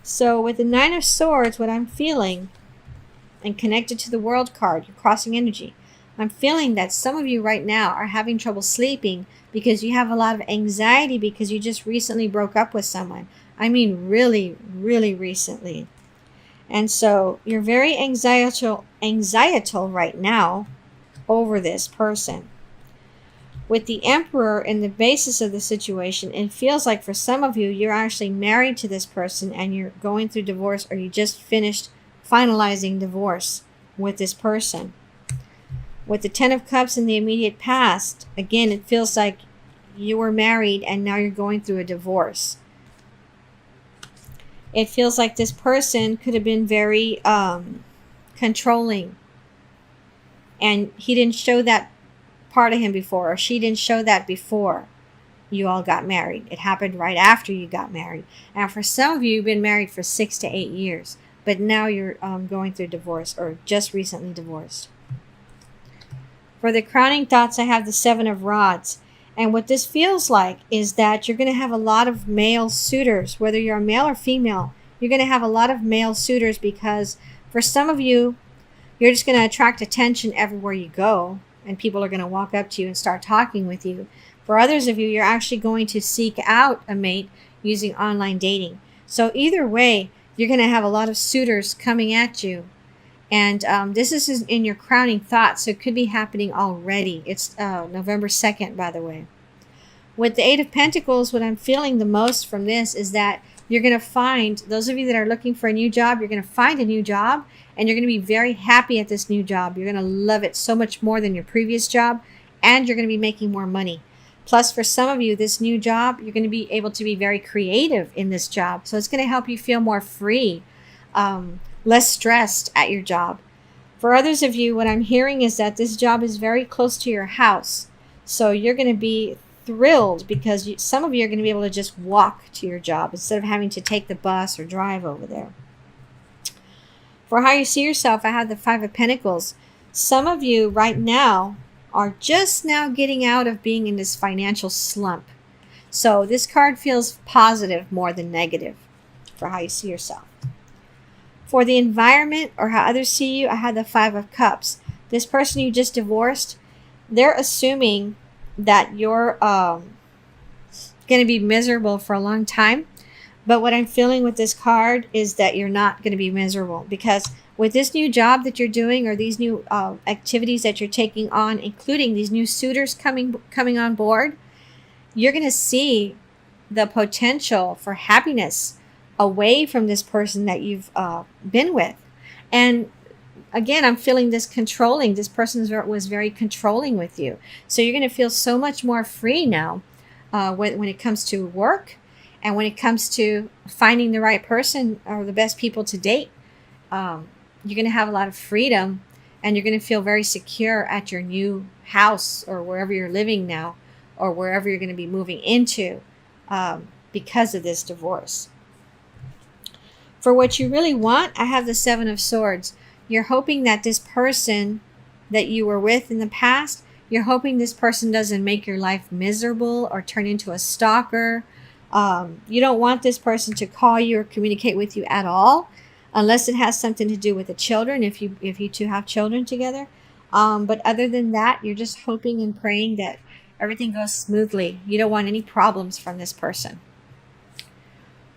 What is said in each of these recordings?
So with the Nine of Swords, what I'm feeling, and connected to the World card, your crossing energy, I'm feeling that some of you right now are having trouble sleeping because you have a lot of anxiety because you just recently broke up with someone. I mean, really, really recently. And so you're very anxietal right now over this person. With the Emperor in the basis of the situation, it feels like for some of you, you're actually married to this person and you're going through divorce, or you just finished finalizing divorce with this person. With the Ten of Cups in the immediate past, again, it feels like you were married and now you're going through a divorce. It feels like this person could have been very controlling, and he didn't show that part of him before, or she didn't show that before you all got married. It happened right after you got married. And for some of you, you've been married for 6 to 8 years, but now you're going through divorce, or just recently divorced. For the crowning thoughts, I have the Seven of Rods. And what this feels like is that you're going to have a lot of male suitors, whether you're a male or female. You're going to have a lot of male suitors because for some of you, you're just going to attract attention everywhere you go, and people are going to walk up to you and start talking with you. For others of you, you're actually going to seek out a mate using online dating. So either way, you're going to have a lot of suitors coming at you. And this is in your crowning thoughts, so it could be happening already. It's November 2nd, by the way. With the Eight of Pentacles, what I'm feeling the most from this is that you're going to find, those of you that are looking for a new job, you're going to find a new job, and you're going to be very happy at this new job. You're going to love it so much more than your previous job, and you're going to be making more money. Plus, for some of you, this new job, you're going to be able to be very creative in this job. So it's going to help you feel more free, less stressed at your job. For others of you, what I'm hearing is that this job is very close to your house. So you're going to be thrilled because some of you are going to be able to just walk to your job instead of having to take the bus or drive over there. For how you see yourself, I have the Five of Pentacles. Some of you right now are just now getting out of being in this financial slump. So this card feels positive more than negative for how you see yourself. For the environment or how others see you, I have the Five of Cups. This person you just divorced, they're assuming that you're going to be miserable for a long time. But what I'm feeling with this card is that you're not going to be miserable, because with this new job that you're doing, or these new activities that you're taking on, including these new suitors coming on board, you're going to see the potential for happiness away from this person that you've been with. And again, I'm feeling this controlling. This person was very controlling with you. So you're going to feel so much more free now when it comes to work, and when it comes to finding the right person or the best people to date. You're going to have a lot of freedom, and you're going to feel very secure at your new house, or wherever you're living now, or wherever you're going to be moving into because of this divorce. For what you really want, I have the Seven of Swords. You're hoping that this person that you were with in the past, you're hoping this person doesn't make your life miserable or turn into a stalker. You don't want this person to call you or communicate with you at all, unless it has something to do with the children, if you two have children together. But other than that, you're just hoping and praying that everything goes smoothly. You don't want any problems from this person.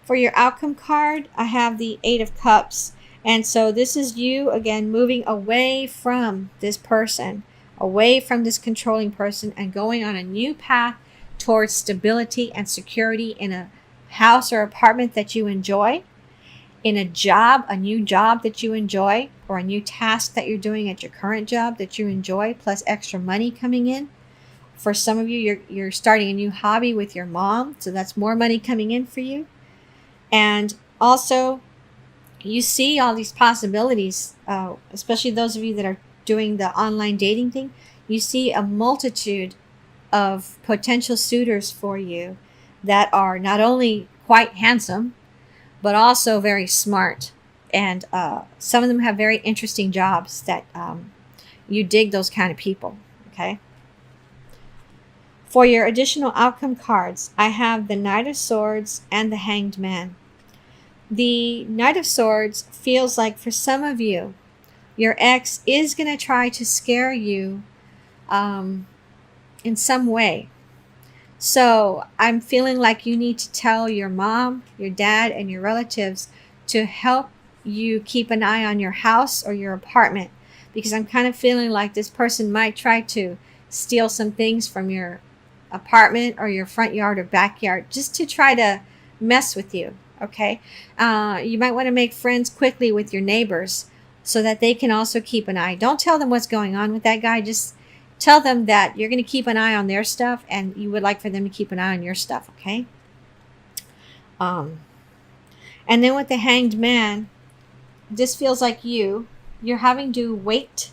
For your outcome card, I have the Eight of Cups. And so this is you, again, moving away from this person, away from this controlling person, and going on a new path towards stability and security in a house or apartment that you enjoy, in a job, a new job that you enjoy, or a new task that you're doing at your current job that you enjoy, plus extra money coming in. For some of you, you're starting a new hobby with your mom, so that's more money coming in for you. And also, you see all these possibilities, especially those of you that are doing the online dating thing. You see a multitude of potential suitors for you that are not only quite handsome, but also very smart. And some of them have very interesting jobs that you dig those kind of people, okay? For your additional outcome cards, I have the Knight of Swords and the Hanged Man. The Knight of Swords feels like for some of you, your ex is going to try to scare you in some way. So I'm feeling like you need to tell your mom, your dad, and your relatives to help you keep an eye on your house or your apartment, because I'm kind of feeling like this person might try to steal some things from your apartment or your front yard or backyard just to try to mess with you. Okay. You might want to make friends quickly with your neighbors so that they can also keep an eye. Don't tell them what's going on with that guy. Just tell them that you're going to keep an eye on their stuff and you would like for them to keep an eye on your stuff. Okay. And then with the Hanged Man, this feels like you're having to wait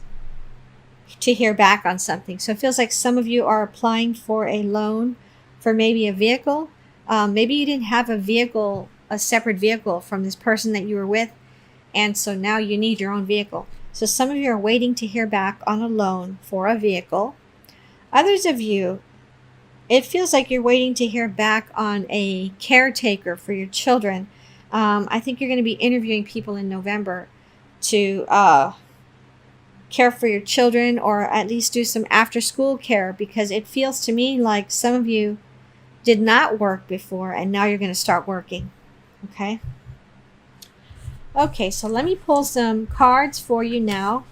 to hear back on something. So it feels like some of you are applying for a loan for maybe a vehicle. Maybe you didn't have a separate vehicle from this person that you were with, and so now you need your own vehicle. So some of you are waiting to hear back on a loan for a vehicle. Others of you, it feels like you're waiting to hear back on a caretaker for your children. I think you're going to be interviewing people in November to care for your children, or at least do some after school care, because it feels to me like some of you did not work before and now you're going to start working. Okay. Okay, so let me pull some cards for you now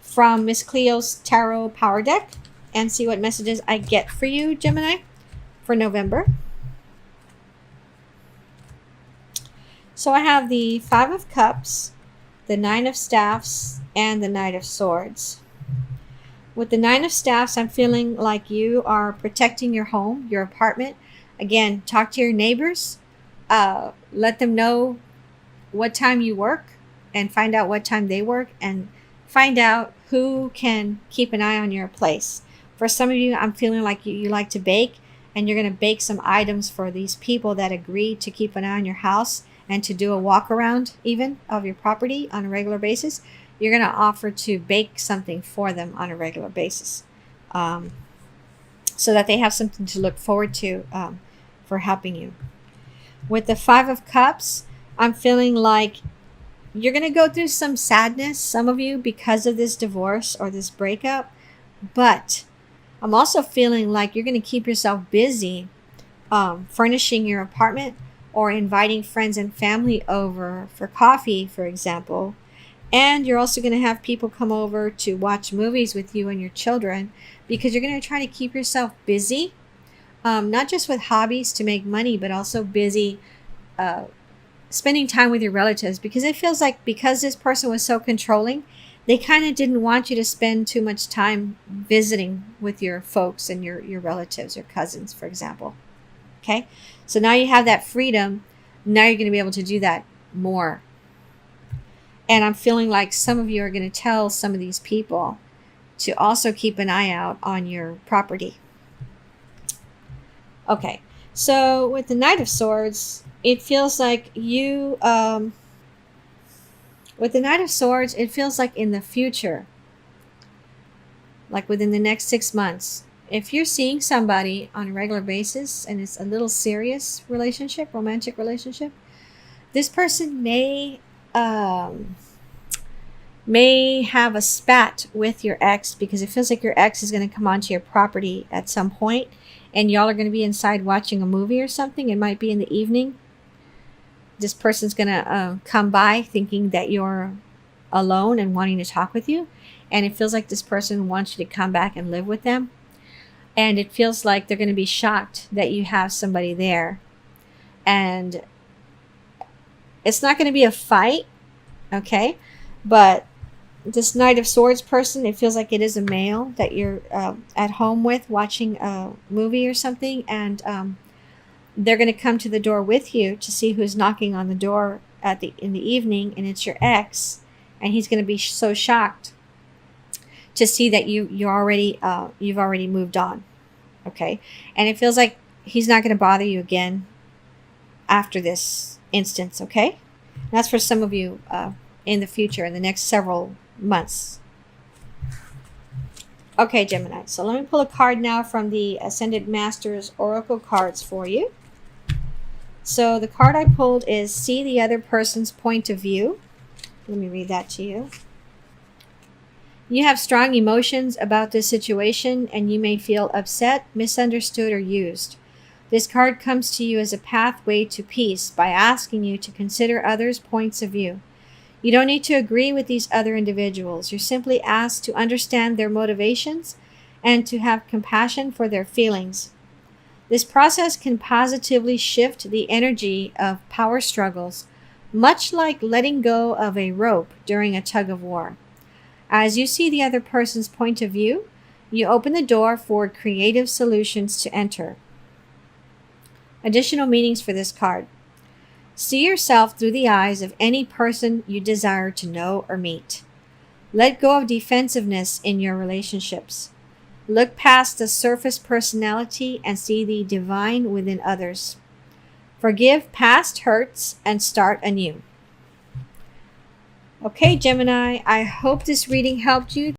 from Miss Cleo's Tarot Power Deck and see what messages I get for you, Gemini, for November. So I have the Five of Cups, the Nine of Staffs, and the Knight of Swords. With the Nine of Staffs, I'm feeling like you are protecting your home, your apartment. Again, talk to your neighbors. Let them know what time you work and find out what time they work, and find out who can keep an eye on your place. For some of you, I'm feeling like you like to bake, and you're going to bake some items for these people that agree to keep an eye on your house and to do a walk around even of your property on a regular basis. You're going to offer to bake something for them on a regular basis, so that they have something to look forward to for helping you. With the Five of Cups, I'm feeling like you're going to go through some sadness, some of you, because of this divorce or this breakup. But I'm also feeling like you're going to keep yourself busy furnishing your apartment or inviting friends and family over for coffee, for example. And you're also going to have people come over to watch movies with you and your children, because you're going to try to keep yourself busy, not just with hobbies to make money, but also busy spending time with your relatives, because it feels like because this person was so controlling, they kind of didn't want you to spend too much time visiting with your folks and your relatives, your cousins, for example. Okay, so now you have that freedom. Now you're going to be able to do that more. And I'm feeling like some of you are going to tell some of these people to also keep an eye out on your property. Okay, so with the Knight of Swords, it feels like you, with the Knight of Swords, it feels like in the future, like within the next 6 months, if you're seeing somebody on a regular basis and it's a little serious relationship, romantic relationship, this person may have a spat with your ex, because it feels like your ex is going to come onto your property at some point and y'all are going to be inside watching a movie or something. It might be in the evening. This person's going to come by thinking that you're alone and wanting to talk with you. And it feels like this person wants you to come back and live with them. And it feels like they're going to be shocked that you have somebody there. And it's not going to be a fight, okay? But this Knight of Swords person, it feels like it is a male that you're at home with watching a movie or something. And they're going to come to the door with you to see who's knocking on the door in the evening, and it's your ex, and he's going to be so shocked to see that you've already moved on. Okay, and it feels like he's not going to bother you again after this instance. Okay, that's for some of you in the future, in the next several months. Okay, Gemini. So let me pull a card now from the Ascended Masters Oracle cards for you. So the card I pulled is see the other person's point of view. Let me read that to you. You have strong emotions about this situation and you may feel upset, misunderstood, or used. This card comes to you as a pathway to peace by asking you to consider others' points of view. You don't need to agree with these other individuals. You're simply asked to understand their motivations and to have compassion for their feelings. This process can positively shift the energy of power struggles, much like letting go of a rope during a tug of war. As you see the other person's point of view, you open the door for creative solutions to enter. Additional meanings for this card. See yourself through the eyes of any person you desire to know or meet. Let go of defensiveness in your relationships. Look past the surface personality and see the divine within others. Forgive past hurts and start anew. Okay, Gemini, I hope this reading helped you.